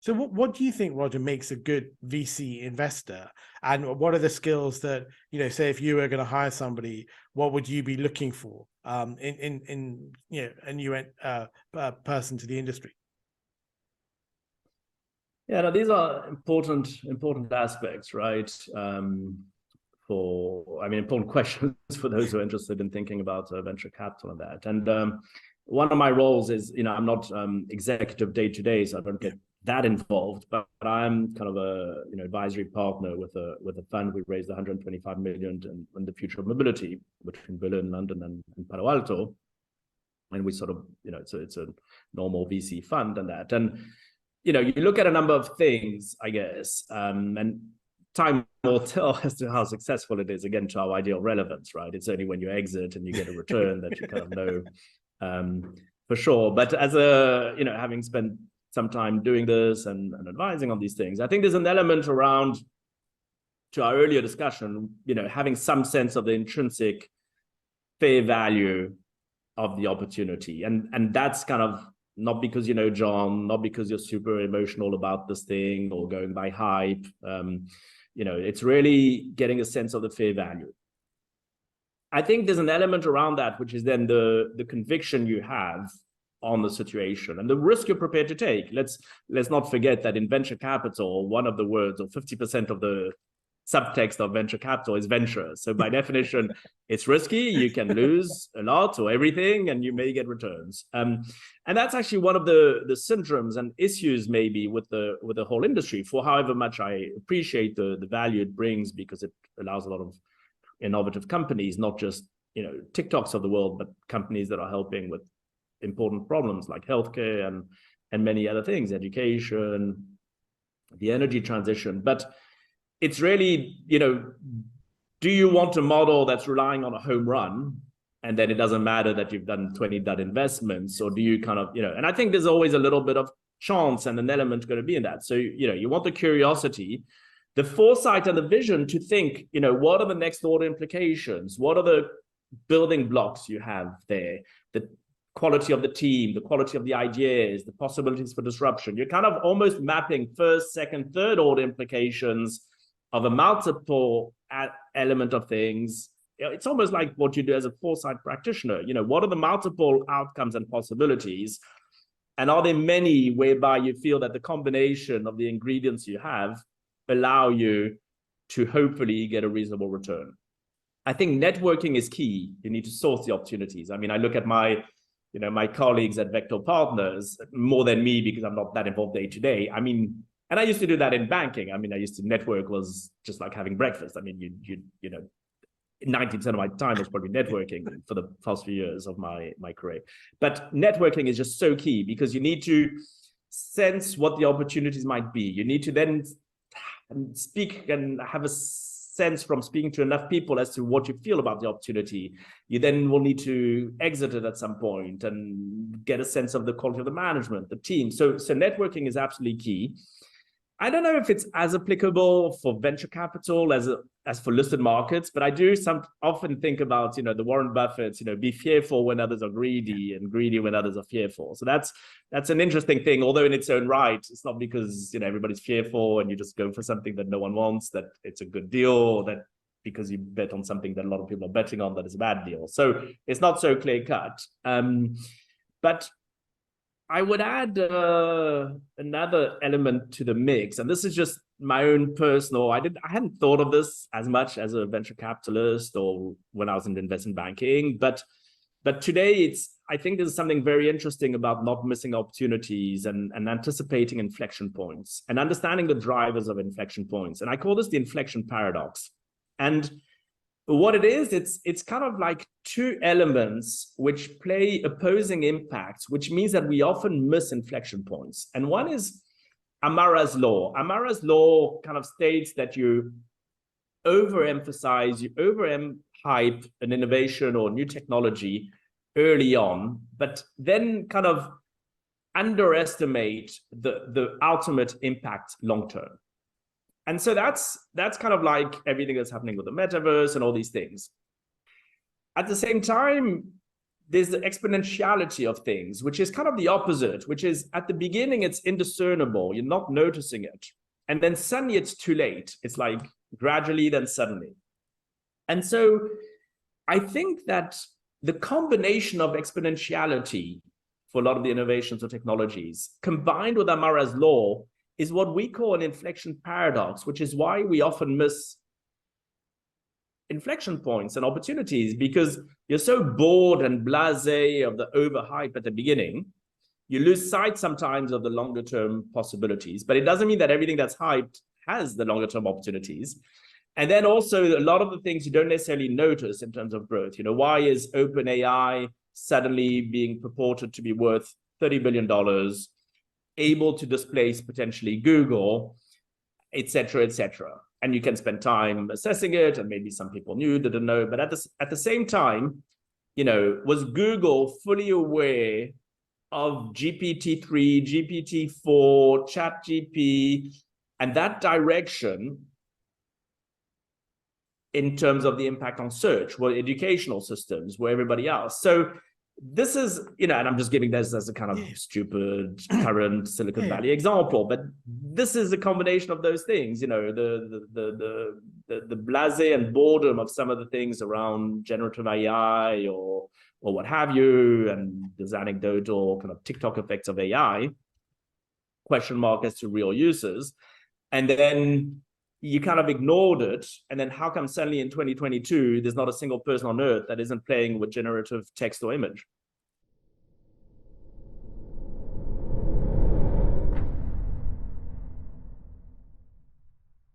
So what do you think, Roger, makes a good VC investor? And what are the skills that, say if you were going to hire somebody, what would you be looking for in a new person to the industry? Yeah, no, these are important aspects, right? Important questions for those who are interested in thinking about venture capital and that. And one of my roles is, I'm not executive day to day, so I don't get that involved, but I'm kind of a advisory partner with a fund. We raised 125 million in the future of mobility between Berlin, London, and Palo Alto, and we sort of it's a normal VC fund and that. And you look at a number of things, I guess, and time will tell as to how successful it is, again, to our ideal relevance, right? It's only when you exit and you get a return that you kind of know for sure. But as having spent some time doing this and advising on these things, I think there's an element around, to our earlier discussion, having some sense of the intrinsic fair value of the opportunity. And that's kind of not because you know John, not because you're super emotional about this thing or going by hype. It's really getting a sense of the fair value. I think there's an element around that, which is then the conviction you have on the situation and the risk you're prepared to take. Let's not forget that in venture capital, one of the words, or 50% of the subtext of venture capital, is venture. So by definition, it's risky. You can lose a lot or everything, and you may get returns. And that's actually one of the syndromes and issues maybe with the whole industry, for however much I appreciate the value it brings, because it allows a lot of innovative companies, not just TikToks of the world, but companies that are helping with important problems like healthcare and many other things, education, the energy transition. But it's really, do you want a model that's relying on a home run, and then it doesn't matter that you've done 20 dud investments, or do you kind of, and I think there's always a little bit of chance and an element going to be in that. So, you want the curiosity, the foresight and the vision to think, what are the next order implications? What are the building blocks you have there? The quality of the team, the quality of the ideas, the possibilities for disruption. You're kind of almost mapping first, second, third order implications of a multiple element of things. It's almost like what you do as a foresight practitioner. What are the multiple outcomes and possibilities? And are there many whereby you feel that the combination of the ingredients you have allow you to hopefully get a reasonable return? I think networking is key. You need to source the opportunities. I look at my colleagues at Vector Partners more than me, because I'm not that involved day to day. And I used to do that in banking. I used to network was just like having breakfast. 90% of my time was probably networking for the past few years of my career. But networking is just so key, because you need to sense what the opportunities might be. You need to then speak and have a sense from speaking to enough people as to what you feel about the opportunity. You then will need to exit it at some point and get a sense of the quality of the management, the team. So networking is absolutely key. I don't know if it's as applicable for venture capital as for listed markets, but I do often think about, the Warren Buffett's, be fearful when others are greedy and greedy when others are fearful. So that's an interesting thing, although in its own right, it's not because, everybody's fearful and you just go for something that no one wants, that it's a good deal, or that because you bet on something that a lot of people are betting on, that is a bad deal. So it's not so clear cut. But I would add another element to the mix, and this is just my own personal. I hadn't thought of this as much as a venture capitalist or when I was in investment banking, but today I think there's something very interesting about not missing opportunities and anticipating inflection points and understanding the drivers of inflection points. And I call this the inflection paradox. And what it is, it's kind of like two elements which play opposing impacts, which means that we often miss inflection points. And one is Amara's law. Amara's law kind of states that you overemphasize, you overhype an innovation or new technology early on, but then kind of underestimate the ultimate impact long term. And so that's kind of like everything that's happening with the metaverse and all these things. At the same time, there's the exponentiality of things, which is kind of the opposite, which is at the beginning, it's indiscernible. You're not noticing it. And then suddenly it's too late. It's like gradually, then suddenly. And so I think that the combination of exponentiality for a lot of the innovations or technologies combined with Amara's law is what we call an inflection paradox, which is why we often miss inflection points and opportunities, because you're so bored and blasé of the overhype at the beginning, you lose sight sometimes of the longer term possibilities. But it doesn't mean that everything that's hyped has the longer term opportunities. And then also a lot of the things you don't necessarily notice in terms of growth. You know, why is OpenAI suddenly being purported to be worth $30 billion, able to displace potentially Google, et cetera, and you can spend time assessing it, and maybe some people knew, didn't know, but at the same time, you know, was Google fully aware of GPT-3, GPT-4, ChatGPT, and that direction in terms of the impact on search, were educational systems, were everybody else? So this is, you know, and I'm just giving this as a kind of stupid current Silicon Valley example, but this is a combination of those things, you know, the blasé and boredom of some of the things around generative AI or what have you, and this anecdotal kind of TikTok effects of AI, question mark as to real uses, and then you kind of ignored it. And then how come suddenly in 2022, there's not a single person on earth that isn't playing with generative text or image?